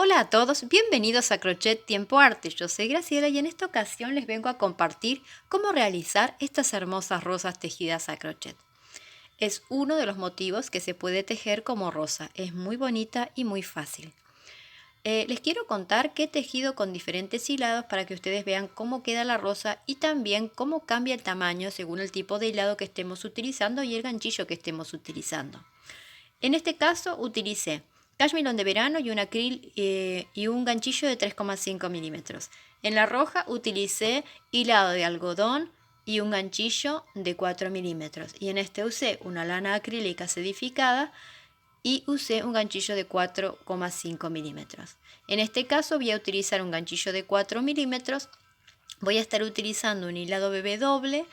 Hola a todos, bienvenidos a Crochet Tiempo Arte. Yo soy Graciela y en esta ocasión les vengo a compartir cómo realizar estas hermosas rosas tejidas a crochet. Es uno de los motivos que se puede tejer como rosa, es muy bonita y muy fácil. Les quiero contar que he tejido con diferentes hilados para que ustedes vean cómo queda la rosa y también cómo cambia el tamaño según el tipo de hilado que estemos utilizando y el ganchillo que estemos utilizando. En este caso utilicé cashmere de verano y un acril y un ganchillo de 3,5 milímetros. En la roja utilicé hilado de algodón y un ganchillo de 4 milímetros. Y en este usé una lana acrílica sedificada y usé un ganchillo de 4,5 milímetros. En este caso voy a utilizar un ganchillo de 4 milímetros. Voy a estar utilizando un hilado bebé doble.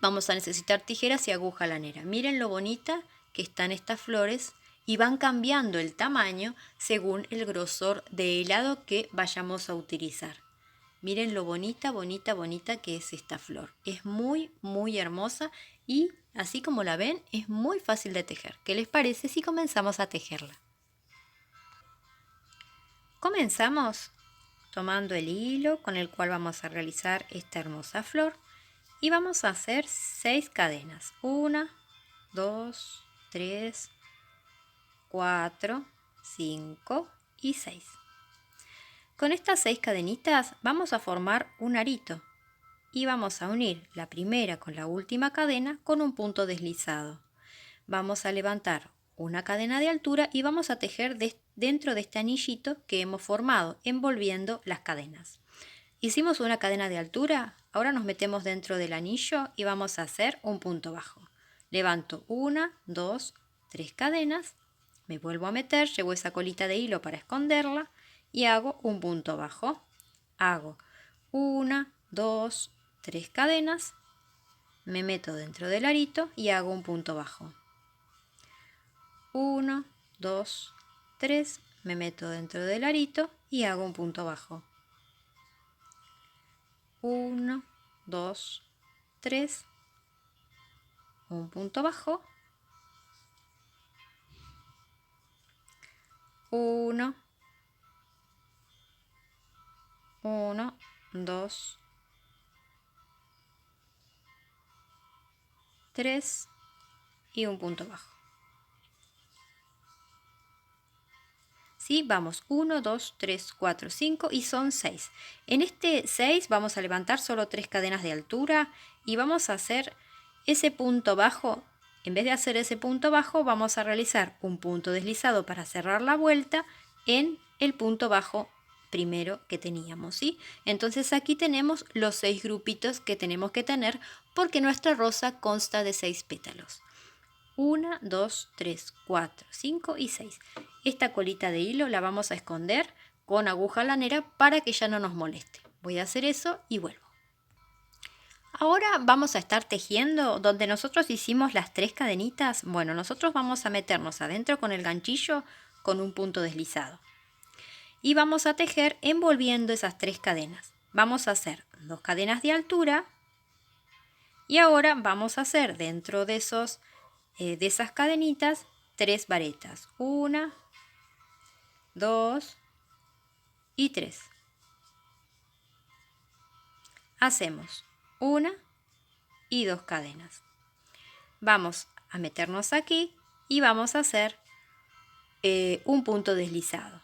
Vamos a necesitar tijeras y aguja lanera. Miren lo bonita que están estas flores y van cambiando el tamaño según el grosor de helado que vayamos a utilizar. Miren lo bonita, bonita, bonita que es esta flor. Es muy, muy hermosa y así como la ven, es muy fácil de tejer. ¿Qué les parece si comenzamos a tejerla? Comenzamos tomando el hilo con el cual vamos a realizar esta hermosa flor y vamos a hacer 6 cadenas. 1, 2, 3, 4, 5 y 6. Con estas 6 cadenitas vamos a formar un arito y vamos a unir la primera con la última cadena con un punto deslizado. Vamos a levantar una cadena de altura y vamos a tejer dentro de este anillito que hemos formado, envolviendo las cadenas. Hicimos una cadena de altura, ahora nos metemos dentro del anillo y vamos a hacer un punto bajo. Levanto 1, 2, 3 cadenas, me vuelvo a meter, llevo esa colita de hilo para esconderla y hago un punto bajo. Hago 1, 2, 3 cadenas, me meto dentro del arito y hago un punto bajo. 1, 2, 3, me meto dentro del arito y hago un punto bajo. 1, 2, 3, un punto bajo, 1, 1, 2, 3 y un punto bajo. ¿Sí? Vamos 1, 2, 3, 4, 5 y son 6. En este 6 vamos a levantar solo 3 cadenas de altura y vamos a hacer ese punto bajo. En vez de hacer ese punto bajo vamos a realizar un punto deslizado para cerrar la vuelta en el punto bajo primero que teníamos, ¿sí? Entonces aquí tenemos los 6 grupitos que tenemos que tener porque nuestra rosa consta de 6 pétalos. 1, 2, 3, 4, 5 y 6. Esta colita de hilo la vamos a esconder con aguja lanera para que ya no nos moleste. Voy a hacer eso y vuelvo. Ahora vamos a estar tejiendo donde nosotros hicimos las 3 cadenitas. Bueno, nosotros vamos a meternos adentro con el ganchillo con un punto deslizado. Y vamos a tejer envolviendo esas 3 cadenas. Vamos a hacer 2 cadenas de altura y ahora vamos a hacer dentro de esas cadenitas 3 varetas. 1, 2 y 3. Hacemos 1 y 2 cadenas. Vamos a meternos aquí y vamos a hacer un punto deslizado.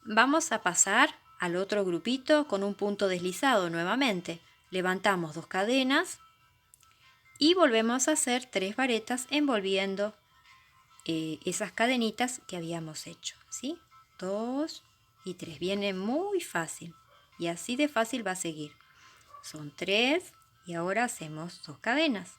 Vamos a pasar al otro grupito con un punto deslizado nuevamente. Levantamos 2 cadenas y volvemos a hacer 3 varetas envolviendo esas cadenitas que habíamos hecho, ¿sí? 2 y 3. Viene muy fácil y así de fácil va a seguir. Son 3 y ahora hacemos 2 cadenas.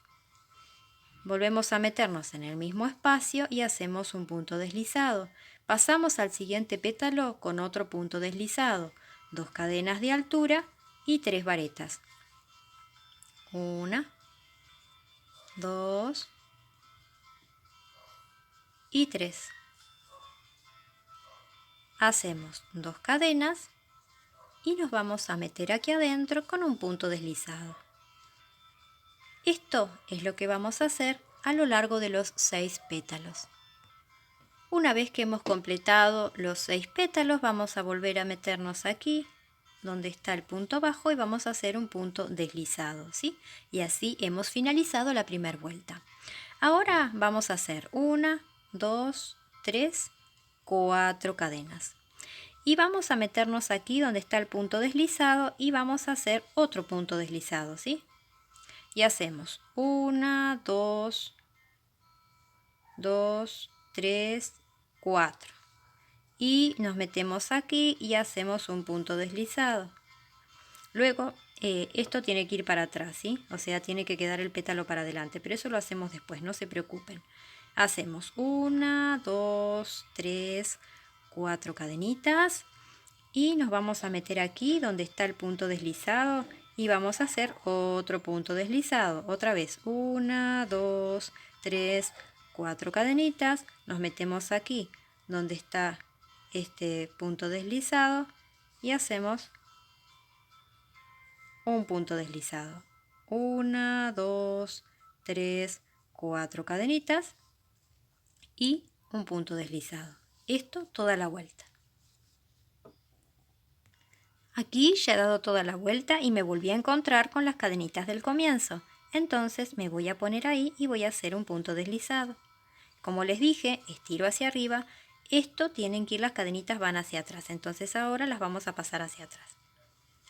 Volvemos a meternos en el mismo espacio y hacemos un punto deslizado. Pasamos al siguiente pétalo con otro punto deslizado. 2 cadenas de altura y 3 varetas. 1, 2 y 3. Hacemos 2 cadenas y nos vamos a meter aquí adentro con un punto deslizado. Esto es lo que vamos a hacer a lo largo de los 6 pétalos. Una vez que hemos completado los 6 pétalos, vamos a volver a meternos aquí donde está el punto bajo y vamos a hacer un punto deslizado, ¿sí? Y así hemos finalizado la primera vuelta. Ahora vamos a hacer 1, 2, 3, 4 cadenas. Y vamos a meternos aquí donde está el punto deslizado y vamos a hacer otro punto deslizado, ¿sí? Y hacemos 1, 2, 3, 4. Y nos metemos aquí y hacemos un punto deslizado. Luego esto tiene que ir para atrás, ¿sí? O sea, tiene que quedar el pétalo para adelante, pero eso lo hacemos después, no se preocupen. Hacemos 1, 2, 3, 4 cadenitas y nos vamos a meter aquí donde está el punto deslizado y vamos a hacer otro punto deslizado. Otra vez, 1, 2, 3, 4 cadenitas, nos metemos aquí donde está este punto deslizado y hacemos un punto deslizado. 1, 2, 3, 4 cadenitas y un punto deslizado. Esto toda la vuelta. Aquí ya he dado toda la vuelta y me volví a encontrar con las cadenitas del comienzo. Entonces me voy a poner ahí y voy a hacer un punto deslizado. Como les dije, estiro hacia arriba. Esto tienen que ir, las cadenitas van hacia atrás. Entonces ahora las vamos a pasar hacia atrás.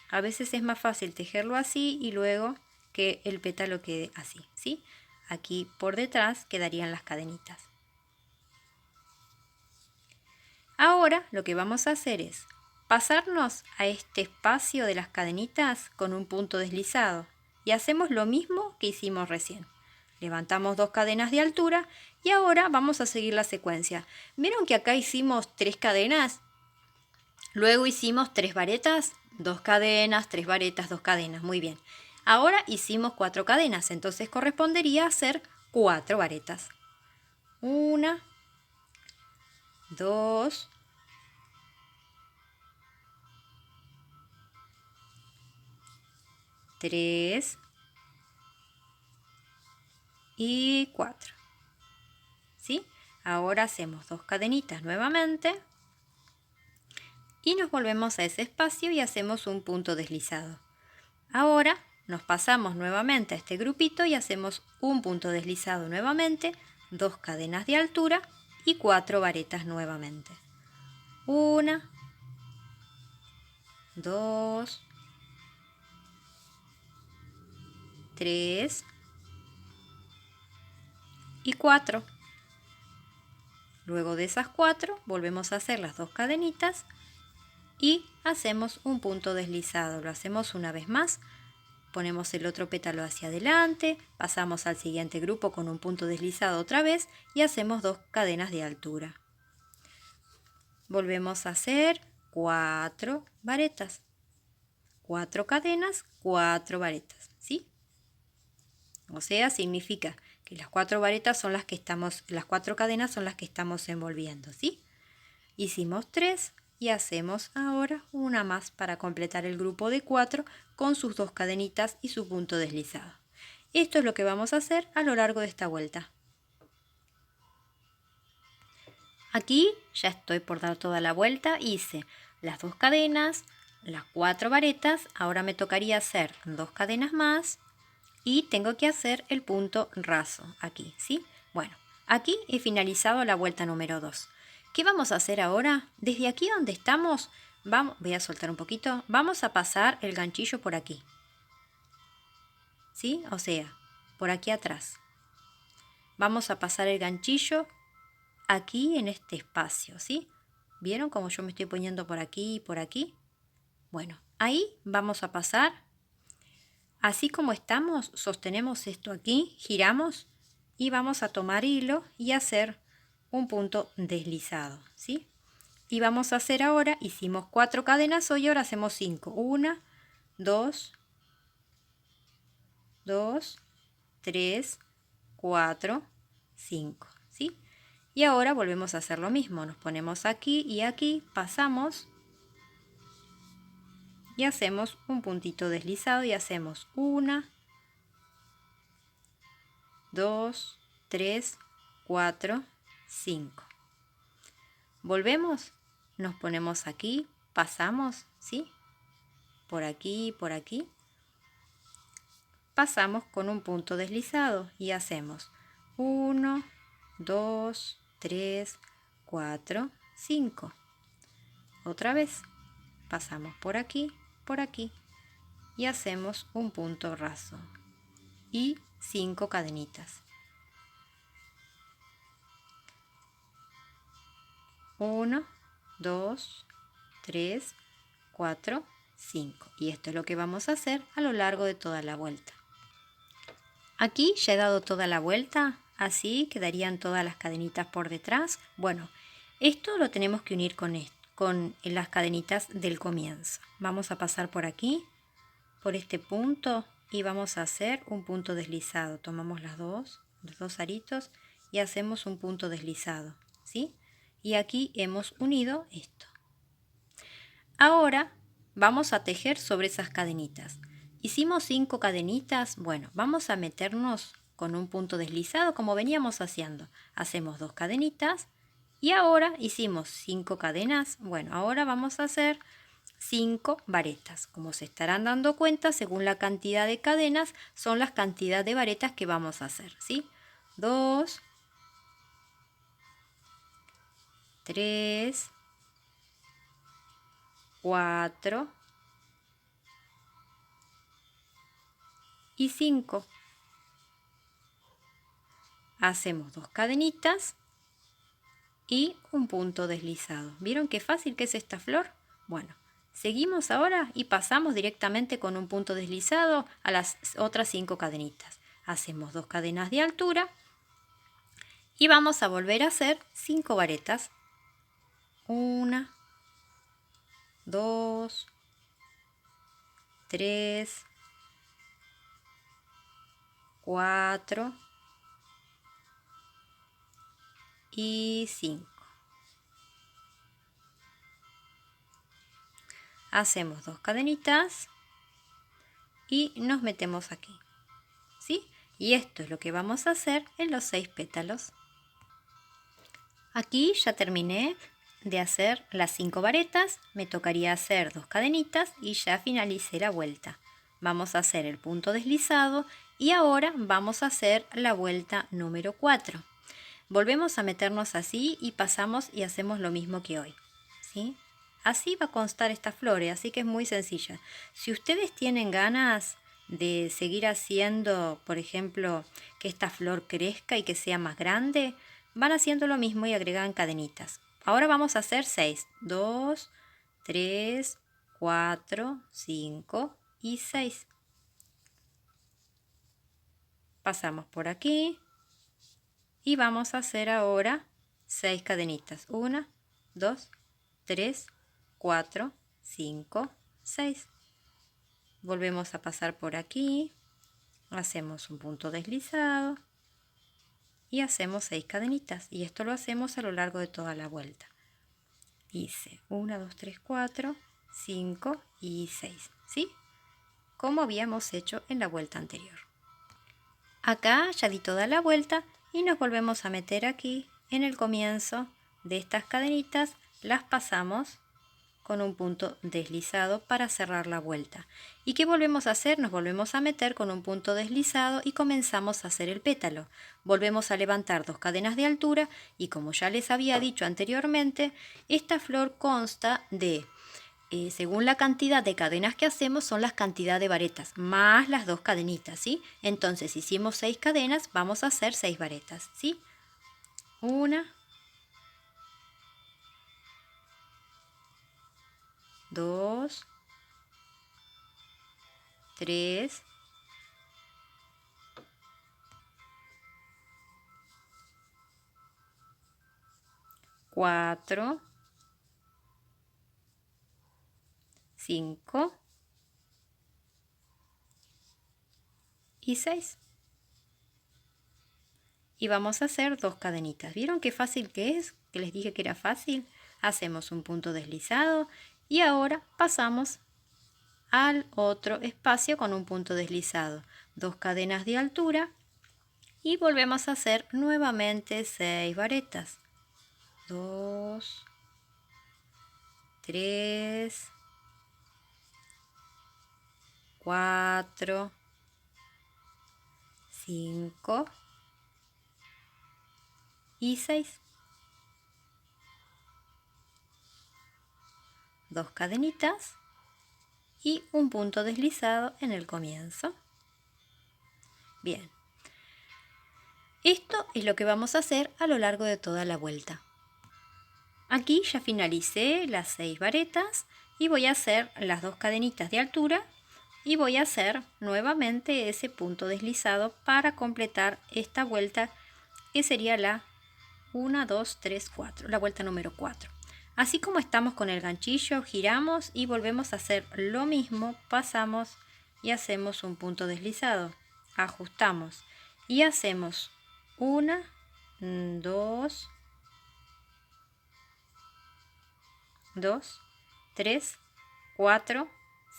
A veces es más fácil tejerlo así y luego que el pétalo quede así, ¿sí? Aquí por detrás quedarían las cadenitas. Ahora lo que vamos a hacer es pasarnos a este espacio de las cadenitas con un punto deslizado y hacemos lo mismo que hicimos recién. Levantamos 2 cadenas de altura y ahora vamos a seguir la secuencia. ¿Vieron que acá hicimos 3 cadenas? Luego hicimos 3 varetas, 2 cadenas, 3 varetas, 2 cadenas. Muy bien. Ahora hicimos 4 cadenas, entonces correspondería hacer 4 varetas. 1, 2, 3 y 4. ¿Sí? Ahora hacemos 2 cadenitas nuevamente y nos volvemos a ese espacio y hacemos un punto deslizado. Ahora nos pasamos nuevamente a este grupito y hacemos un punto deslizado nuevamente, 2 cadenas de altura y 4 varetas nuevamente. 1, 2, 3 y 4. Luego de esas 4 volvemos a hacer las 2 cadenitas y hacemos un punto deslizado. Lo hacemos una vez más. Ponemos el otro pétalo hacia adelante, pasamos al siguiente grupo con un punto deslizado otra vez y hacemos 2 cadenas de altura. Volvemos a hacer 4 varetas, 4 cadenas, 4 varetas, ¿sí? O sea, significa que las 4 varetas son las que estamos, las 4 cadenas son las que estamos envolviendo, ¿sí? Hicimos 3 y hacemos ahora una más para completar el grupo de 4 con sus 2 cadenitas y su punto deslizado. Esto es lo que vamos a hacer a lo largo de esta vuelta. Aquí ya estoy por dar toda la vuelta, hice las 2 cadenas, las 4 varetas, ahora me tocaría hacer 2 cadenas más y tengo que hacer el punto raso aquí, ¿sí? Bueno, aquí he finalizado la vuelta número 2. ¿Qué vamos a hacer ahora? Desde aquí donde estamos, voy a soltar un poquito, vamos a pasar el ganchillo por aquí, ¿sí? O sea, por aquí atrás. Vamos a pasar el ganchillo aquí en este espacio, ¿sí? ¿Vieron cómo yo me estoy poniendo por aquí y por aquí? Bueno, ahí vamos a pasar. Así como estamos, sostenemos esto aquí, giramos y vamos a tomar hilo y hacer un punto deslizado, ¿sí? Y vamos a hacer ahora, hicimos 4 cadenas hoy, ahora hacemos 5. 1, 2, 3, 4, 5, ¿sí? Y ahora volvemos a hacer lo mismo, nos ponemos aquí y aquí, pasamos y hacemos un puntito deslizado y hacemos 1, 2, 3, 4, 5. Volvemos, nos ponemos aquí, pasamos, ¿sí? Por aquí, pasamos con un punto deslizado y hacemos 1, 2, 3, 4, 5. Otra vez, pasamos por aquí y hacemos un punto raso y 5 cadenitas. 1, 2, 3, 4, 5. Y esto es lo que vamos a hacer a lo largo de toda la vuelta. Aquí ya he dado toda la vuelta, así quedarían todas las cadenitas por detrás. Bueno, esto lo tenemos que unir con las cadenitas del comienzo. Vamos a pasar por aquí, por este punto, y vamos a hacer un punto deslizado. Tomamos los dos aritos y hacemos un punto deslizado, ¿sí? Y aquí hemos unido esto. Ahora vamos a tejer sobre esas cadenitas. Hicimos 5 cadenitas, bueno, vamos a meternos con un punto deslizado como veníamos haciendo. Hacemos 2 cadenitas y ahora hicimos 5 cadenas. Bueno, ahora vamos a hacer 5 varetas. Como se estarán dando cuenta, según la cantidad de cadenas, son las cantidades de varetas que vamos a hacer, ¿sí? 2, 3, 4 y 5. Hacemos 2 cadenitas y un punto deslizado. ¿Vieron qué fácil que es esta flor? Bueno, seguimos ahora y pasamos directamente con un punto deslizado a las otras 5 cadenitas. Hacemos 2 cadenas de altura y vamos a volver a hacer 5 varetas. 1, 2, 3, 4 y 5. Hacemos 2 cadenitas y nos metemos aquí, ¿sí? Y esto es lo que vamos a hacer en los 6 pétalos. Aquí ya terminé de hacer las 5 varetas, me tocaría hacer 2 cadenitas y ya finalicé la vuelta. Vamos a hacer el punto deslizado y ahora vamos a hacer la vuelta número 4. Volvemos a meternos así y pasamos y hacemos lo mismo que hoy, ¿sí? Así va a constar esta flor, así que es muy sencilla. Si ustedes tienen ganas de seguir haciendo, por ejemplo, que esta flor crezca y que sea más grande, van haciendo lo mismo y agregan cadenitas. Ahora vamos a hacer 6. 2, 3, 4, 5 y 6. Pasamos por aquí y vamos a hacer ahora 6 cadenitas. 1, 2, 3, 4, 5, 6. Volvemos a pasar por aquí, hacemos un punto deslizado y hacemos 6 cadenitas. Y esto lo hacemos a lo largo de toda la vuelta. Hice 1, 2, 3, 4, 5 y 6, ¿sí? Como habíamos hecho en la vuelta anterior. Acá ya di toda la vuelta y nos volvemos a meter aquí en el comienzo de estas cadenitas, las pasamos con un punto deslizado para cerrar la vuelta. ¿Y qué volvemos a hacer? Nos volvemos a meter con un punto deslizado y comenzamos a hacer el pétalo. Volvemos a levantar 2 cadenas de altura y, como ya les había dicho anteriormente, esta flor consta de, según la cantidad de cadenas que hacemos, son las cantidades de varetas, más las 2 cadenitas, ¿sí? Entonces, si hicimos 6 cadenas, vamos a hacer 6 varetas, ¿sí? 1, 2, 3, 4, 5 y 6. Y vamos a hacer 2 cadenitas. ¿Vieron qué fácil que es? Que les dije que era fácil. Hacemos un punto deslizado y ahora pasamos al otro espacio con un punto deslizado. 2 cadenas de altura y volvemos a hacer nuevamente 6 varetas. 2, 3, 4, 5 y 6. 2 cadenitas y un punto deslizado en el comienzo. Bien, esto es lo que vamos a hacer a lo largo de toda la vuelta. Aquí ya finalicé las 6 varetas y voy a hacer las 2 cadenitas de altura y voy a hacer nuevamente ese punto deslizado para completar esta vuelta, que sería la 1, 2, 3, 4, la vuelta número 4. Así como estamos con el ganchillo, giramos y volvemos a hacer lo mismo, pasamos y hacemos un punto deslizado, ajustamos y hacemos 1, 2, 3, 4,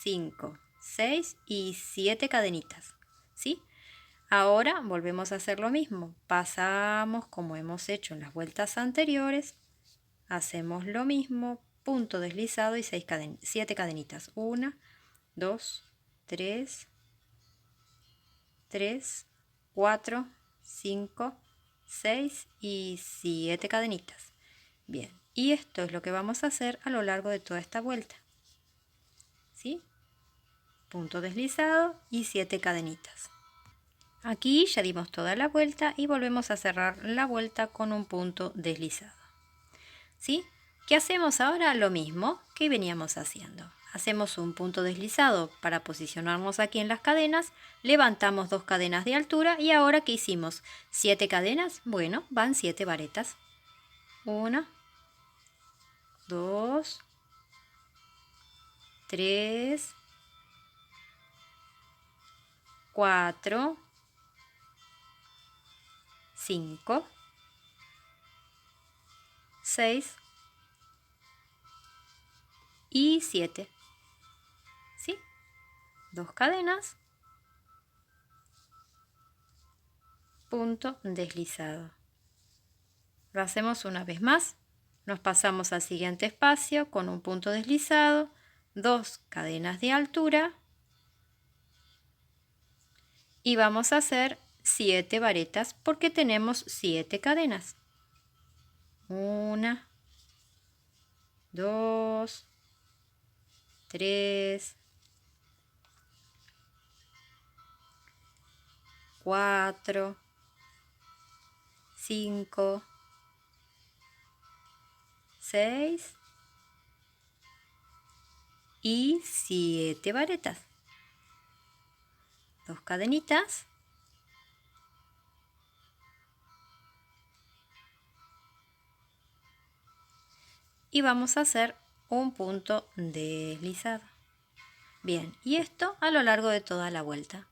5, 6 y 7 cadenitas, ¿sí? Ahora volvemos a hacer lo mismo, pasamos como hemos hecho en las vueltas anteriores, hacemos lo mismo, punto deslizado y 7 cadenitas, 1, 2, 3, 4, 5, 6 y 7 cadenitas. Bien, y esto es lo que vamos a hacer a lo largo de toda esta vuelta, ¿sí? Punto deslizado y 7 cadenitas. Aquí ya dimos toda la vuelta y volvemos a cerrar la vuelta con un punto deslizado, ¿sí? ¿Qué hacemos ahora? Lo mismo que veníamos haciendo. Hacemos un punto deslizado para posicionarnos aquí en las cadenas, levantamos 2 cadenas de altura y ahora ¿qué hicimos? 7 cadenas, bueno, van 7 varetas. 1, 2, 3, 4, 5, 6 y 7, ¿sí? 2 cadenas, punto deslizado. Lo hacemos una vez más, nos pasamos al siguiente espacio con un punto deslizado, 2 cadenas de altura y vamos a hacer 7 varetas porque tenemos 7 cadenas. 1, 2, 3, 4, 5, 6 y 7 varetas. 2 cadenitas y vamos a hacer un punto deslizado. Bien, y esto a lo largo de toda la vuelta.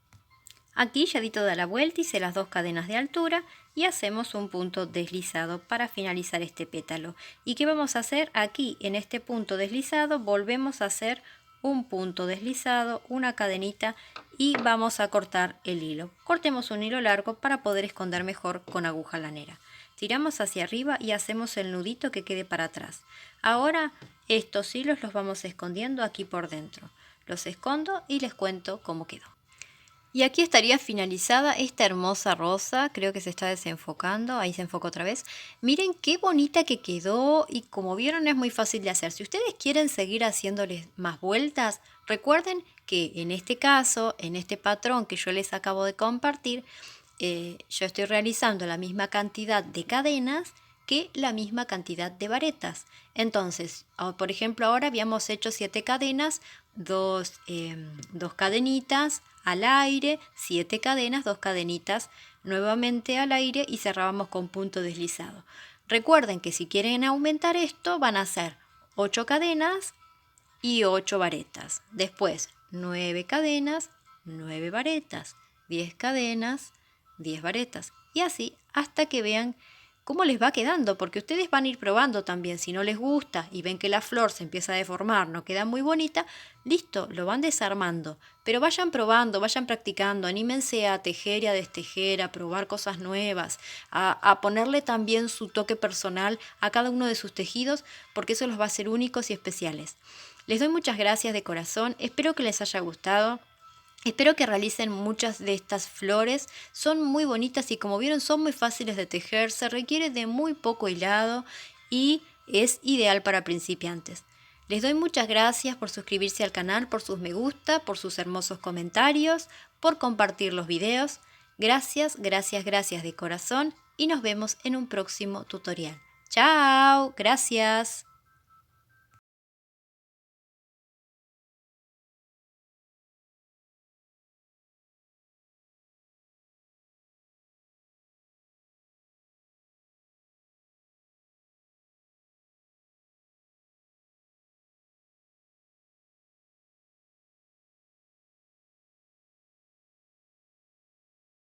Aquí ya di toda la vuelta, hice las 2 cadenas de altura y hacemos un punto deslizado para finalizar este pétalo. ¿Y qué vamos a hacer? Aquí en este punto deslizado volvemos a hacer un punto deslizado, una cadenita y vamos a cortar el hilo. Cortemos un hilo largo para poder esconder mejor con aguja lanera. Tiramos hacia arriba y hacemos el nudito que quede para atrás. Ahora estos hilos los vamos escondiendo aquí por dentro. Los escondo y les cuento cómo quedó. Y aquí estaría finalizada esta hermosa rosa, creo que se está desenfocando, ahí se enfoca otra vez. Miren qué bonita que quedó y como vieron es muy fácil de hacer. Si ustedes quieren seguir haciéndoles más vueltas, recuerden que en este caso, en este patrón que yo les acabo de compartir, yo estoy realizando la misma cantidad de cadenas que la misma cantidad de varetas. Entonces, por ejemplo, ahora habíamos hecho 7 cadenas, 2 cadenitas al aire, 7 cadenas, 2 cadenitas nuevamente al aire y cerrábamos con punto deslizado. Recuerden que si quieren aumentar esto van a hacer 8 cadenas y 8 varetas. Después 9 cadenas, 9 varetas, 10 cadenas, 10 varetas y así hasta que vean cómo les va quedando, porque ustedes van a ir probando también. Si no les gusta y ven que la flor se empieza a deformar, no queda muy bonita, listo, lo van desarmando. Pero vayan probando, vayan practicando, anímense a tejer y a destejer, a probar cosas nuevas, a ponerle también su toque personal a cada uno de sus tejidos, porque eso los va a hacer únicos y especiales. Les doy muchas gracias de corazón, espero que les haya gustado. Espero que realicen muchas de estas flores, son muy bonitas y como vieron son muy fáciles de tejer, se requiere de muy poco hilado y es ideal para principiantes. Les doy muchas gracias por suscribirse al canal, por sus me gusta, por sus hermosos comentarios, por compartir los videos. Gracias, gracias, gracias de corazón y nos vemos en un próximo tutorial. ¡Chao! Gracias.